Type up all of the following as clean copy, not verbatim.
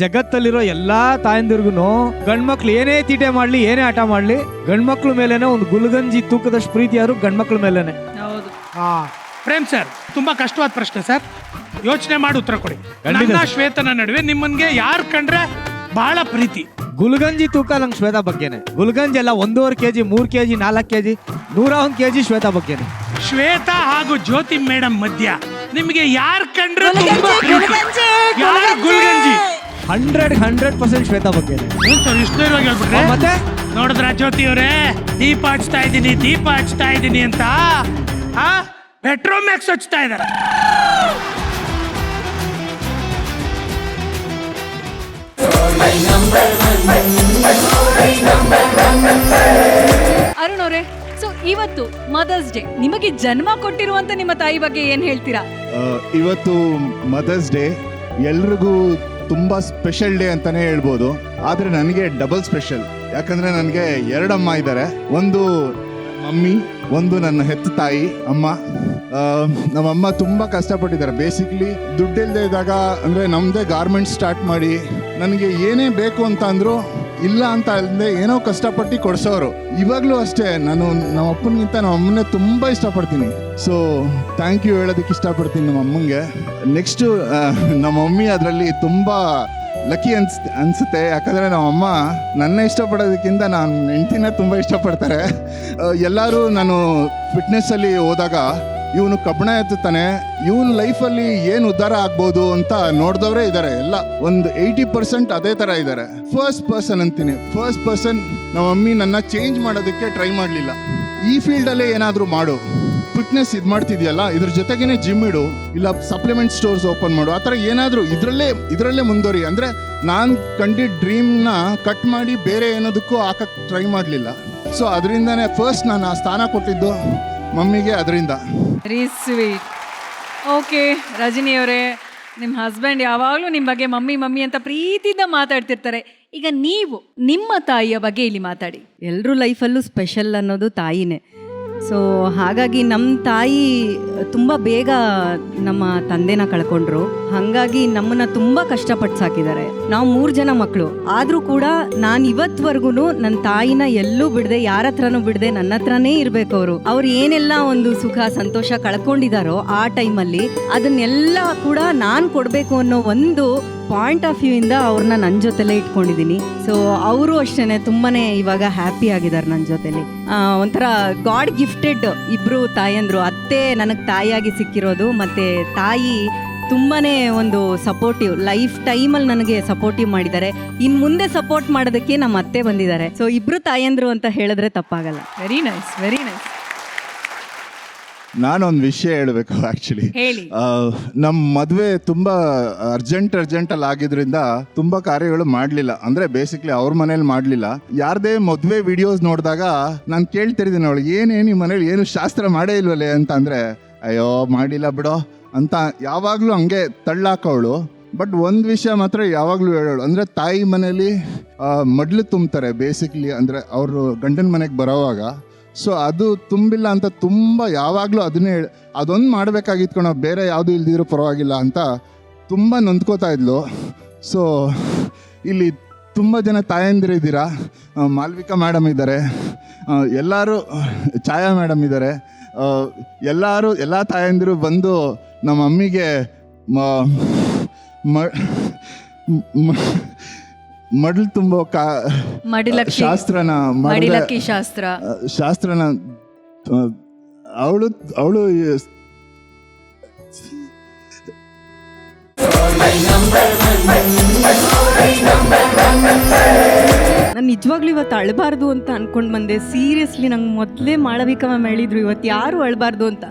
ಜಗತ್ತಲ್ಲಿರೋ ಎಲ್ಲಾ ತಾಯಂದಿರ್ಗು ಗಂಡ್ಮಕ್ಳು ಏನೇ ತೀಟೆ ಮಾಡ್ಲಿ ಏನೇ ಆಟ ಮಾಡ್ಲಿ ಗಂಡ್ಮಕ್ಳ ಮೇಲೆನೆ ಒಂದು ಗುಲ್ಗಂಜಿ ತೂಕದಷ್ಟು ಪ್ರೀತಿ ಯಾರು ಗಂಡ್ಮಕ್ಳ ಮೇಲೆನೆ. ಹೌದು. ಪ್ರೇಮ್ ಸರ್, ತುಂಬಾ ಕಷ್ಟವಾದ ಪ್ರಶ್ನೆ ಸರ್, ಯೋಚನೆ ಮಾಡಿ ಉತ್ತರ ಕೊಡಿ. ನನ್ನ ಶ್ವೇತನ ನಡುವೆ ನಿಮ್ಮನ್ಗೆ ಯಾರು ಕಂಡ್ರೆ ಬಹಳ ಪ್ರೀತಿ? ಗುಲ್ಗಂಜಿ ತೂಕ ನಂಗೆ ಶ್ವೇತಾ ಬಗ್ಗೆನೆ. ಗುಲ್ಗಂಜಿ ಎಲ್ಲ 1.5 kg 3 kg 4 kg 101 kg Shweta ಬಗ್ಗೆನೆ. Shweta ಹಾಗೂ ಜ್ಯೋತಿ ಮೇಡಮ್ ಮಧ್ಯ ನಿಮಗೆ ಯಾರು ಕಂಡ್ರೆ ತುಂಬಾ ಪ್ರೀತಿ? ಯಾರು ಗುಲ್ಗಂಜಿ? 100% ಶ್ವೇತಾ ಬಗ್ಗೆನೆ. ಏನ್ ಸರ್ ಇಷ್ಟು ಧೈರ್ಯವಾಗಿ ಹೇಳ್ಬಿಟ್ರೆ? ಮತ್ತೆ ನೋಡಿದ್ರ ಜ್ಯೋತಿ ಅವರೇ, ದೀಪ ಹಚ್ತಾ ಇದ್ದೀನಿ ಅಂತ ಪೆಟ್ರೋಮ್ಯಾಕ್ಸ್ ಹಚ್ತಾ ಇದಾರೆ. ಅರುಣ್ ಅವರೇ, ಸೊ ಇವತ್ತು ಮದರ್ಸ್ ಡೇ, ನಿಮಗೆ ಜನ್ಮ ಕೊಟ್ಟಿರುವಂತ ನಿಮ್ಮ ತಾಯಿ ಬಗ್ಗೆ ಏನ್ ಹೇಳ್ತೀರಾ? ಇವತ್ತು ಮದರ್ಸ್ ಡೇ ಎಲ್ರಿಗೂ ತುಂಬಾ ಸ್ಪೆಷಲ್ ಡೇ ಅಂತಾನೆ ಹೇಳ್ಬೋದು. ಆದ್ರೆ ನನಗೆ ಡಬಲ್ ಸ್ಪೆಷಲ್, ಯಾಕಂದ್ರೆ ನನಗೆ 2 ಅಮ್ಮ ಇದ್ದಾರೆ. ಒಂದು ಮಮ್ಮಿ, ಒಂದು ನನ್ನ ಹೆತ್ತ ತಾಯಿ ಅಮ್ಮ. ನಮ್ಮಮ್ಮ ತುಂಬಾ ಕಷ್ಟಪಟ್ಟಿದ್ದಾರೆ. ಬೇಸಿಕ್ಲಿ ದುಡ್ಡಿಲ್ಲದೆ ಇದ್ದಾಗ ಅಂದ್ರೆ ನಮ್ದೇ ಗಾರ್ಮೆಂಟ್ಸ್ ಸ್ಟಾರ್ಟ್ ಮಾಡಿ ನನಗೆ ಏನೇ ಬೇಕು ಅಂತ ಅಂದ್ರು ಇಲ್ಲ ಅಂತ ಅಲ್ಲದೆ ಏನೋ ಕಷ್ಟಪಟ್ಟು ಕೊಡ್ಸೋರು. ಇವಾಗ್ಲೂ ಅಷ್ಟೇ, ನಾನು ನಮ್ಮ ಅಪ್ಪನಿಗಿಂತ ನಮ್ಮ ಅಮ್ಮನ್ನೇ ತುಂಬಾ ಇಷ್ಟಪಡ್ತೀನಿ. ಸೊ ಥ್ಯಾಂಕ್ ಯು ಹೇಳೋದಕ್ಕೆ ಇಷ್ಟಪಡ್ತೀನಿ ನಮ್ಮ ಅಮ್ಮಂಗೆ. ನೆಕ್ಸ್ಟ್ ನಮ್ಮ ಮಮ್ಮಿ ಅದರಲ್ಲಿ ತುಂಬಾ ಲಕ್ಕಿ ಅನ್ಸುತ್ತೆ, ಯಾಕಂದ್ರೆ ನಮ್ಮಮ್ಮ ನನ್ನ ಇಷ್ಟಪಡೋದಕ್ಕಿಂತ ನಾನು ಹೆಂಡ್ತಿನ ತುಂಬ ಇಷ್ಟಪಡ್ತಾರೆ. ಎಲ್ಲರೂ ನಾನು ಫಿಟ್ನೆಸ್ಸಲ್ಲಿ ಹೋದಾಗ ಇವನು ಕಬ್ಬಣ ಎತ್ತುತ್ತಾನೆ, ಇವನ ಲೈಫಲ್ಲಿ ಏನು ಉದ್ಧಾರ ಆಗ್ಬೋದು ಅಂತ ನೋಡಿದವರೇ ಇದ್ದಾರೆ. ಎಲ್ಲ ಒಂದು 80% ಅದೇ ಥರ ಇದ್ದಾರೆ. ಫಸ್ಟ್ ಪರ್ಸನ್ ಅಂತೀನಿ, ಫಸ್ಟ್ ಪರ್ಸನ್ ನಮ್ಮ ಮಮ್ಮಿ ನನ್ನ ಚೇಂಜ್ ಮಾಡೋದಕ್ಕೆ ಟ್ರೈ ಮಾಡಲಿಲ್ಲ. ಈ ಫೀಲ್ಡಲ್ಲೇ ಏನಾದರೂ ಮಾಡು, ಫಿಟ್ನೆಸ್ ಇದು ಮಾಡ್ತಿದ್ಯಲ್ಲ ಇದ್ರ ಜೊತೆಗೇನೆ ಜಿಮ್ ಇಡು, ಇಲ್ಲ ಸಪ್ಲಿಮೆಂಟ್ ಸ್ಟೋರ್ಸ್ ಓಪನ್ ಮಾಡು, ಆ ಥರ ಏನಾದರೂ ಇದರಲ್ಲೇ ಮುಂದುವರಿ. ಅಂದರೆ ನಾನು ಕಂಡಿದ್ದ ಡ್ರೀಮ್ನ ಕಟ್ ಮಾಡಿ ಬೇರೆ ಏನೋದಕ್ಕೂ ಹಾಕಕ್ಕೆ ಟ್ರೈ ಮಾಡಲಿಲ್ಲ. ಸೊ ಅದರಿಂದನೇ ಫಸ್ಟ್ ನಾನು ಆ ಸ್ಥಾನ ಕೊಟ್ಟಿದ್ದು ಮಮ್ಮಿಗೆ. ಅದರಿಂದ ವೆರಿ ಸ್ವೀಟ್. ಓಕೆ ರಜನಿ ಅವರೇ, ನಿಮ್ಮ ಹಸ್ಬೆಂಡ್ ಯಾವಾಗಲೂ ನಿಮ್ಮ ಬಗ್ಗೆ ಮಮ್ಮಿ ಅಂತ ಪ್ರೀತಿಯಿಂದ ಮಾತಾಡ್ತಿರ್ತಾರೆ. ಈಗ ನೀವು ನಿಮ್ಮ ತಾಯಿಯ ಬಗ್ಗೆ ಇಲ್ಲಿ ಮಾತಾಡಿ. ಎಲ್ಲರೂ ಲೈಫಲ್ಲೂ ಸ್ಪೆಷಲ್ ಅನ್ನೋದು ತಾಯಿನೇ. ಸೊ ಹಾಗಾಗಿ ನಮ್ಮ ತಾಯಿ ತುಂಬ ಬೇಗ ನಮ್ಮ ತಂದೆನ ಕಳ್ಕೊಂಡ್ರು. ಹಾಗಾಗಿ ನಮ್ಮನ್ನು ತುಂಬ ಕಷ್ಟಪಟ್ಟು ಸಾಕಿದ್ದಾರೆ. ನಾವು 3 ಜನ ಮಕ್ಕಳು. ಆದರೂ ಕೂಡ ನಾನು ಇವತ್ವರೆಗೂ ನನ್ನ ತಾಯಿನ ಎಲ್ಲೂ ಬಿಡದೆ, ಯಾರ ಹತ್ರನೂ ಬಿಡದೆ ನನ್ನ ಹತ್ರನೇ ಇರಬೇಕು. ಅವ್ರು ಏನೆಲ್ಲ ಒಂದು ಸುಖ ಸಂತೋಷ ಕಳ್ಕೊಂಡಿದ್ದಾರೋ ಆ ಟೈಮಲ್ಲಿ ಅದನ್ನೆಲ್ಲ ಕೂಡ ನಾನು ಕೊಡಬೇಕು ಅನ್ನೋ ಒಂದು ಪಾಯಿಂಟ್ ಆಫ್ ವ್ಯೂ ಇಂದ ಅವ್ರನ್ನ ನನ್ನ ಜೊತೆಲೇ ಇಟ್ಕೊಂಡಿದ್ದೀನಿ. ಸೊ ಅವರು ಅಷ್ಟೇ ತುಂಬಾ ಇವಾಗ ಹ್ಯಾಪಿ ಆಗಿದ್ದಾರೆ ನನ್ನ ಜೊತೆಲಿ. ಒಂಥರ ಗಾಡ್ ಗಿಫ್ಟೆಡ್ ಇಬ್ಬರು ತಾಯಂದ್ರು. ಅತ್ತೆ ನನಗೆ ತಾಯಿಯಾಗಿ ಸಿಕ್ಕಿರೋದು, ಮತ್ತು ತಾಯಿ ತುಂಬಾ ಒಂದು ಸಪೋರ್ಟಿವ್, ಲೈಫ್ ಟೈಮಲ್ಲಿ ನನಗೆ ಸಪೋರ್ಟಿವ್ ಮಾಡಿದ್ದಾರೆ. ಇನ್ನು ಮುಂದೆ ಸಪೋರ್ಟ್ ಮಾಡೋದಕ್ಕೆ ನಮ್ಮ ಅತ್ತೆ ಬಂದಿದ್ದಾರೆ. ಸೊ ಇಬ್ಬರು ತಾಯಂದ್ರು ಅಂತ ಹೇಳಿದ್ರೆ ತಪ್ಪಾಗಲ್ಲ. Very nice, very nice. ನಾನೊಂದು ವಿಷಯ ಹೇಳಬೇಕು ಆ್ಯಕ್ಚುಲಿ. ನಮ್ಮ ಮದುವೆ ತುಂಬ ಅರ್ಜೆಂಟಲ್ಲಿ ಆಗಿದ್ರಿಂದ ತುಂಬ ಕಾರ್ಯಗಳು ಮಾಡಲಿಲ್ಲ. ಅಂದರೆ ಬೇಸಿಕ್ಲಿ ಅವ್ರ ಮನೇಲಿ ಮಾಡಲಿಲ್ಲ. ಯಾರದೇ ಮದುವೆ ವಿಡಿಯೋಸ್ ನೋಡಿದಾಗ ನಾನು ಕೇಳ್ತಿರ್ತೀನಿ ಅವಳು, ಏನೇನು ಈ ಮನೇಲಿ ಏನು ಶಾಸ್ತ್ರ ಮಾಡೇ ಇಲ್ವಲ್ಲೇ ಅಂತ. ಅಂದರೆ ಅಯ್ಯೋ ಮಾಡಿಲ್ಲ ಬಿಡೋ ಅಂತ ಯಾವಾಗಲೂ ಹಂಗೆ ತಳ್ಳಾಕೋಳು. ಬಟ್ ಒಂದು ವಿಷಯ ಮಾತ್ರ ಯಾವಾಗಲೂ ಹೇಳೋಳು, ಅಂದರೆ ತಾಯಿ ಮನೇಲಿ ಮಡ್ಲು ತುಂಬ್ತಾರೆ ಬೇಸಿಕ್ಲಿ, ಅಂದರೆ ಅವರು ಗಂಡನ ಮನೆಗೆ ಬರೋವಾಗ. ಸೊ ಅದು ತುಂಬಿಲ್ಲ ಅಂತ ತುಂಬ ಯಾವಾಗಲೂ ಅದೊಂದು ಮಾಡಬೇಕಾಗಿತ್ತು ಕಣೋ, ಬೇರೆ ಯಾವುದೂ ಇಲ್ದಿದ್ರೂ ಪರವಾಗಿಲ್ಲ ಅಂತ ತುಂಬ ನೊಂದ್ಕೋತಾ ಇದ್ಲು. ಸೊ ಇಲ್ಲಿ ತುಂಬ ಜನ ತಾಯಂದಿರಿದ್ದೀರಾ. ಮಾಲ್ವಿಕಾ ಮೇಡಮ್ ಇದ್ದಾರೆ, ಎಲ್ಲರೂ ಛಾಯಾ ಮೇಡಮ್ ಇದ್ದಾರೆ. ಎಲ್ಲ ತಾಯಂದಿರು ಬಂದು ನಮ್ಮ ಮಮ್ಮಿಗೆ ಮಡ್ಲು ತುಂಬೋ ಶಾಸ್ತ್ರನ ಅವಳು ನಾನು ನಿಜವಾಗ್ಲೂ ಇವತ್ತು ಅಳಬಾರ್ದು ಅಂತ ಅನ್ಕೊಂಡು ಬಂದೆ. ಸೀರಿಯಸ್ಲಿ ನಂಗೆ ಮೊದಲೇ ಮಾಳವಿಕಾ ಮ್ಯಾಮ್ ಹೇಳಿದ್ರು ಇವತ್ತು ಯಾರು ಅಳಬಾರ್ದು ಅಂತ.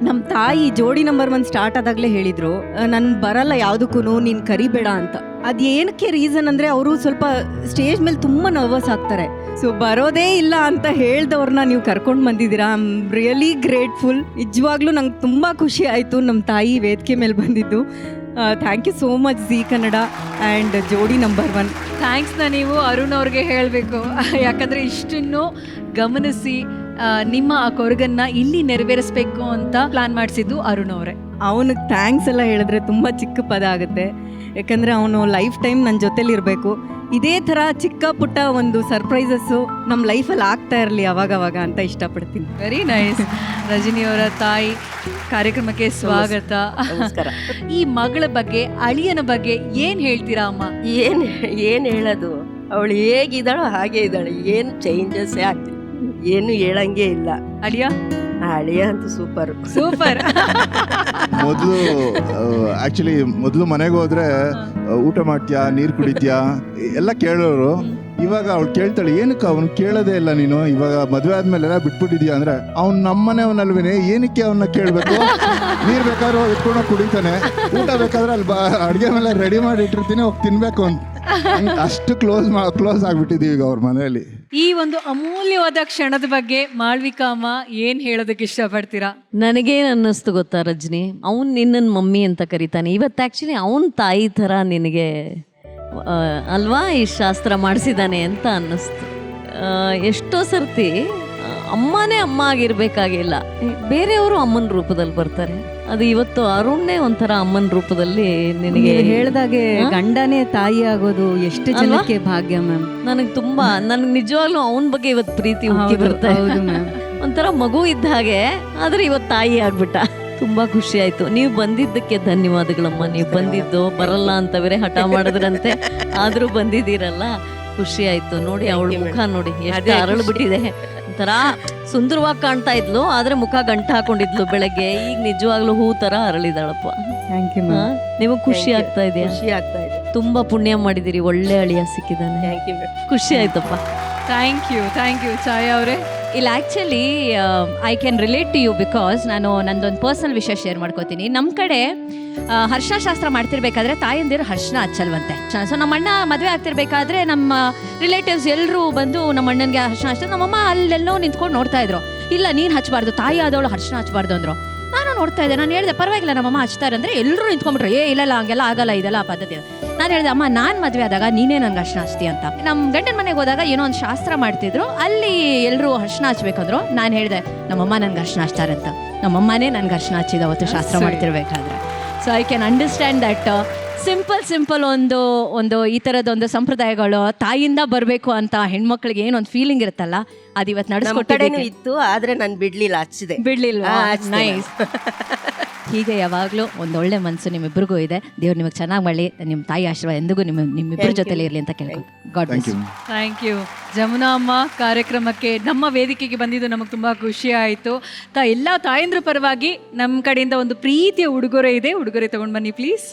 ನಮ್ಮ ತಾಯಿ ಜೋಡಿ ನಂಬರ್ 1 ಸ್ಟಾರ್ಟ್ ಆದಾಗಲೇ ಹೇಳಿದರು, ನಾನು ಬರಲ್ಲ ಯಾವುದಕ್ಕೂ, ನೀನು ಕರಿಬೇಡ ಅಂತ. ಅದು ಏನಕ್ಕೆ ರೀಸನ್ ಅಂದರೆ ಅವರು ಸ್ವಲ್ಪ ಸ್ಟೇಜ್ ಮೇಲೆ ತುಂಬ ನರ್ವಸ್ ಆಗ್ತಾರೆ. ಸೊ ಬರೋದೇ ಇಲ್ಲ ಅಂತ ಹೇಳ್ದವ್ರನ್ನ ನೀವು ಕರ್ಕೊಂಡು ಬಂದಿದ್ದೀರಾ. I am really grateful. ನಿಜವಾಗ್ಲೂ ನಂಗೆ ತುಂಬ ಖುಷಿ ಆಯಿತು ನಮ್ಮ ತಾಯಿ ವೇದಿಕೆ ಮೇಲೆ ಬಂದಿದ್ದು. Thank you so much Zee Kannada and Jodi number 1. ಥ್ಯಾಂಕ್ಸ್ನ ನೀವು ಅರುಣ್ ಅವ್ರಿಗೆ ಹೇಳಬೇಕು. ಯಾಕಂದರೆ ಇಷ್ಟನ್ನು ಗಮನಿಸಿ ನಿಮ್ಮ ಆ ಕೊರಗನ್ನ ಇಲ್ಲಿ ನೆರವೇರಿಸಬೇಕು ಅಂತ ಪ್ಲಾನ್ ಮಾಡಿಸಿದ್ದು ಅರುಣ್ ಅವರೇ. ಅವನಿಗೆ ಥ್ಯಾಂಕ್ಸ್ ಎಲ್ಲ ಹೇಳಿದ್ರೆ ತುಂಬ ಚಿಕ್ಕ ಪದ ಆಗುತ್ತೆ. ಯಾಕಂದರೆ ಅವನು ಲೈಫ್ ಟೈಮ್ ನನ್ನ ಜೊತೆಲಿರಬೇಕು. ಇದೇ ಥರ ಚಿಕ್ಕ ಪುಟ್ಟ ಒಂದು ಸರ್ಪ್ರೈಸಸ್ಸು ನಮ್ಮ ಲೈಫಲ್ಲಿ ಆಗ್ತಾ ಇರಲಿ ಅವಾಗವಾಗ ಅಂತ ಇಷ್ಟಪಡ್ತೀನಿ. Very nice. ರಜನಿಯವರ ತಾಯಿ ಕಾರ್ಯಕ್ರಮಕ್ಕೆ ಸ್ವಾಗತ. ಈ ಮಗಳ ಬಗ್ಗೆ, ಅಳಿಯನ ಬಗ್ಗೆ ಏನು ಹೇಳ್ತೀರಾ ಅಮ್ಮ? ಏನು ಹೇಳೋದು, ಅವಳು ಹೇಗಿದ್ದಾಳೋ ಹಾಗೆ ಇದ್ದಾಳೆ, ಏನು ಚೇಂಜಸ್ಸೇ ಆಗ್ತಿಲ್ಲ, ಏನು ಹೇಳಂಗೆ ಇಲ್ಲ. ಅಳಿಯ ಅಳಿಯ ಅಂತೂ ಸೂಪರ್. ಮೊದಲು ಮನೆಗೆ ಹೋದ್ರೆ ಊಟ ಮಾಡ್ತೀಯಾ, ನೀರು ಕುಡಿತೀಯಾ ಎಲ್ಲ ಕೇಳೋರು. ಇವಾಗ ಅವಳು ಕೇಳ್ತಾಳೆ, ಏನಕ್ಕೆ ಅವ್ನು ಕೇಳೋದೇ ಇಲ್ಲ ನೀನು, ಇವಾಗ ಮದುವೆ ಆದ್ಮೇಲೆ ಎಲ್ಲ ಬಿಟ್ಬಿಟ್ಟಿದ್ಯಾ ಅಂದ್ರೆ, ಅವ್ನು ನಮ್ಮನೆಯವನಲ್ವೇನೆ, ಏನಕ್ಕೆ ಅವನ್ನ ಕೇಳಬೇಕು? ನೀರು ಬೇಕಾದ್ರೆ ಇಟ್ಕೊಂಡು ಕುಡಿತಾನೆ, ಊಟ ಬೇಕಾದ್ರೆ ಅಲ್ಲಿ ಅಡುಗೆ ಮೇಲೆ ರೆಡಿ ಮಾಡಿ ಇಟ್ಟಿರ್ತೀನಿ, ಹೋಗಿ ತಿನ್ಬೇಕು ಅಂತ. ಅಷ್ಟು ಕ್ಲೋಸ್ ಆಗ್ಬಿಟ್ಟಿದೀವಿ ಈಗ ಅವ್ರ ಮನೆಯಲ್ಲಿ. ಈ ಒಂದು ಅಮೂಲ್ಯವಾದ ಕ್ಷಣದ ಬಗ್ಗೆ ಮಾಳ್ವಿಕಾ ಅಮ್ಮ ಏನ್ ಹೇಳೋದಕ್ಕೆ ಇಷ್ಟಪಡ್ತೀರಾ? ನನಗೇನು ಅನ್ನಿಸ್ತು ಗೊತ್ತಾ ರಜನಿ, ಅವ್ನು ನಿನ್ನನ್ನು ಮಮ್ಮಿ ಅಂತ ಕರೀತಾನೆ. ಇವತ್ತು ಆ್ಯಕ್ಚುಲಿ ಅವನ ತಾಯಿ ಥರ ನಿನಗೆ ಅಲ್ವಾ ಈ ಶಾಸ್ತ್ರ ಮಾಡಿಸಿದ್ದಾನೆ ಅಂತ ಅನ್ನಿಸ್ತು. ಎಷ್ಟೋ ಸರ್ತಿ ಅಮ್ಮನೇ ಅಮ್ಮ ಆಗಿರ್ಬೇಕಾಗಿಲ್ಲ, ಬೇರೆಯವರು ಅಮ್ಮನ ರೂಪದಲ್ಲಿ ಬರ್ತಾರೆ. ಅದು ಇವತ್ತು ಅರುಣ್ನೇ ಒಂಥರ ಅಮ್ಮನ ರೂಪದಲ್ಲಿ ನಿನಗೆ ಹೇಳ್ದಾಗೆ ಗಂಡನೇ ತಾಯಿ ಆಗೋದು ಎಷ್ಟು ಜನಕ್ಕೆ ಭಾಗ್ಯ ಮ್ಯಾಮ್. ನನಗೆ ನಿಜವಾಗ್ಲೂ ಅವನ ಬಗ್ಗೆ ಇವತ್ತು ಪ್ರೀತಿ ಉಕ್ಕಿ ಬರ್ತಾ ಇದೆ. ಒಂಥರ ಮಗು ಇದ್ದ ಹಾಗೆ, ಆದ್ರೆ ಇವತ್ತು ತಾಯಿ ಆಗ್ಬಿಟ್ಟ. ತುಂಬಾ ಖುಷಿ ಆಯ್ತು. ನೀವು ಬಂದಿದ್ದಕ್ಕೆ ಧನ್ಯವಾದಗಳಮ್ಮ. ನೀವು ಬಂದಿದ್ದು ಬರಲ್ಲ ಅಂತ ಬೇರೆ ಹಠ ಮಾಡಿದ್ರಂತೆ, ಆದ್ರೂ ಬಂದಿದ್ದೀರಲ್ಲ, ಖುಷಿ ಆಯ್ತು. ನೋಡಿ ಅವಳ ಮುಖ ನೋಡಿ ಎಷ್ಟು ಅರಳು ಬಿಟ್ಟಿದೆ. ಒಂಥರ ಸುಂದರವಾಗಿ ಕಾಣ್ತಾ ಇದ್ಲು, ಆದ್ರೆ ಮುಖ ಗಂಟ ಹಾಕೊಂಡಿದ್ಲು ಬೆಳಗ್ಗೆ. ಈಗ ನಿಜವಾಗ್ಲೂ ಹೂ ತರ ಅರಳಿದಾಳಪ್ಪ. Thank you ma'am. ನಿಮಗೆ ಖುಷಿ ಆಗ್ತಾ ಇದೆಯಾ? ಖುಷಿ ಆಗ್ತಾ ಇದೆ. ತುಂಬಾ ಪುಣ್ಯ ಮಾಡಿದಿರಿ, ಒಳ್ಳೆ ಅಳಿಯ ಸಿಕ್ಕಿದ್ದಾನೆ. Thank you. ಖುಷಿ ಆಯ್ತಪ್ಪ. ಥ್ಯಾಂಕ್ ಯು ಛಾಯಾ ಅವರೇ. ಇಲ್ಲ, actually I can relate to you because ನಾನು ನಂದೊಂದು ಪರ್ಸನಲ್ ವಿಷಯ ಶೇರ್ ಮಾಡ್ಕೋತೀನಿ. ನಮ್ಮ ಕಡೆ ಹರ್ಷಣ ಶಾಸ್ತ್ರ ಮಾಡ್ತಿರ್ಬೇಕಾದ್ರೆ ತಾಯಂದಿರು ಹರ್ಷಣ ಹಚ್ಚಲ್ವಂತೆ. ಸೊ ನಮ್ಮ ಅಣ್ಣ ಮದುವೆ ಆಗ್ತಿರ್ಬೇಕಾದ್ರೆ ನಮ್ಮ ರಿಲೇಟಿವ್ಸ್ ಎಲ್ಲರೂ ಬಂದು ನಮ್ಮ ಅಣ್ಣನಿಗೆ ಹರ್ಷಣ ಹಚ್ತಾರೆ. ನಮ್ಮಮ್ಮ ಅಲ್ಲೆಲ್ಲೋ ನಿಂತ್ಕೊಂಡು ನೋಡ್ತಾ ಇದ್ರು, ಇಲ್ಲ ನೀನು ಹಚ್ಚಬಾರ್ದು, ತಾಯಿ ಆದವಳು ಹರ್ಷಣ ಹಚ್ಚಬಾರ್ದು ಅಂದರು. ನಾನು ನೋಡ್ತಾ ಇದ್ದೆ, ನಾನು ಹೇಳಿದೆ ಪರವಾಗಿಲ್ಲ ನಮ್ಮಮ್ಮ ಹಚ್ತಾರೆ ಅಂದರೆ ಎಲ್ಲರೂ ನಿಂತ್ಕೊಂಡ್ಬಿಟ್ರು, ಇಲ್ಲ ಹಂಗೆಲ್ಲ ಆಗಲ್ಲ, ಇದೆಲ್ಲ ಪದ್ಧತಿ. ನಾನು ಹೇಳಿದೆ, ಅಮ್ಮ ನಾನು ಮದುವೆ ಆದಾಗ ನೀನೇ ನನಗೆ ಅರ್ಶನ ಹಚ್ತಿ ಅಂತ. ನಮ್ಮ ಗಂಡನ ಮನೆಗೆ ಹೋದಾಗ ಏನೋ ಒಂದು ಶಾಸ್ತ್ರ ಮಾಡ್ತಿದ್ರು, ಅಲ್ಲಿ ಎಲ್ಲರೂ ಅರ್ಶನ ಹಚ್ಬೇಕಂದ್ರು. ನಾನು ಹೇಳಿದೆ ನಮ್ಮಮ್ಮ ನನ್ಗೆ ಅರ್ಶನ ಹಚ್ತಾರೆ ಅಂತ. ನಮ್ಮಮ್ಮನೇ ನನ್ಗೆ ಅರ್ಶನ ಹಚ್ಚಿದ ಅವತ್ತು ಶಾಸ್ತ್ರ ಮಾಡ್ತಿರ್ಬೇಕಾದ್ರೆ. So I can understand that simple ಒಂದು ಈ ಥರದೊಂದು ಸಂಪ್ರದಾಯಗಳು ತಾಯಿಯಿಂದ ಬರಬೇಕು ಅಂತ ಹೆಣ್ಮಕ್ಳಿಗೆ ಏನೊಂದು ಫೀಲಿಂಗ್ ಇರುತ್ತಲ್ಲ, ಅದು ಇವತ್ತು ನಡೆಸ್ಕೊಟ್ಟೇನು ಇತ್ತು, ಆದ್ರೆ ನಾನು ಬಿಡ್ಲಿಲ್ಲ, ಹಚ್ಚಿದೆ. ಬಿಡ್ಲಿಲ್ವಾ? ನೈಸ್. ಹೀಗೆ ಯಾವಾಗಲೂ ಒಂದೊಳ್ಳೆ ಮನಸ್ಸು ನಿಮ್ಮಿಬ್ಬರಿಗೂ ಇದೆ. ದೇವ್ರು ನಿಮಗೆ ಚೆನ್ನಾಗಿ ಮಾಡಲಿ, ನಿಮ್ಮ ತಾಯಿ ಆಶೀರ್ವಾದ ಎಂದಿಗೂ ನಿಮ್ಮಿಬ್ಬರ ಜೊತೆಲಿ ಇರಲಿ ಅಂತ ಕೇಳ್ಕೊಂಡು God bless. Thank you. Jamuna ಅಮ್ಮ ಕಾರ್ಯಕ್ರಮಕ್ಕೆ ನಮ್ಮ ವೇದಿಕೆಗೆ ಬಂದಿದ್ದು ನಮಗೆ ತುಂಬ ಖುಷಿ ಆಯಿತು. ಎಲ್ಲ ತಾಯಂದ್ರ ಪರವಾಗಿ ನಮ್ಮ ಕಡೆಯಿಂದ ಒಂದು ಪ್ರೀತಿಯ ಉಡುಗೊರೆ ಇದೆ, ಉಡುಗೊರೆ ತಗೊಂಡು ಬನ್ನಿ ಪ್ಲೀಸ್.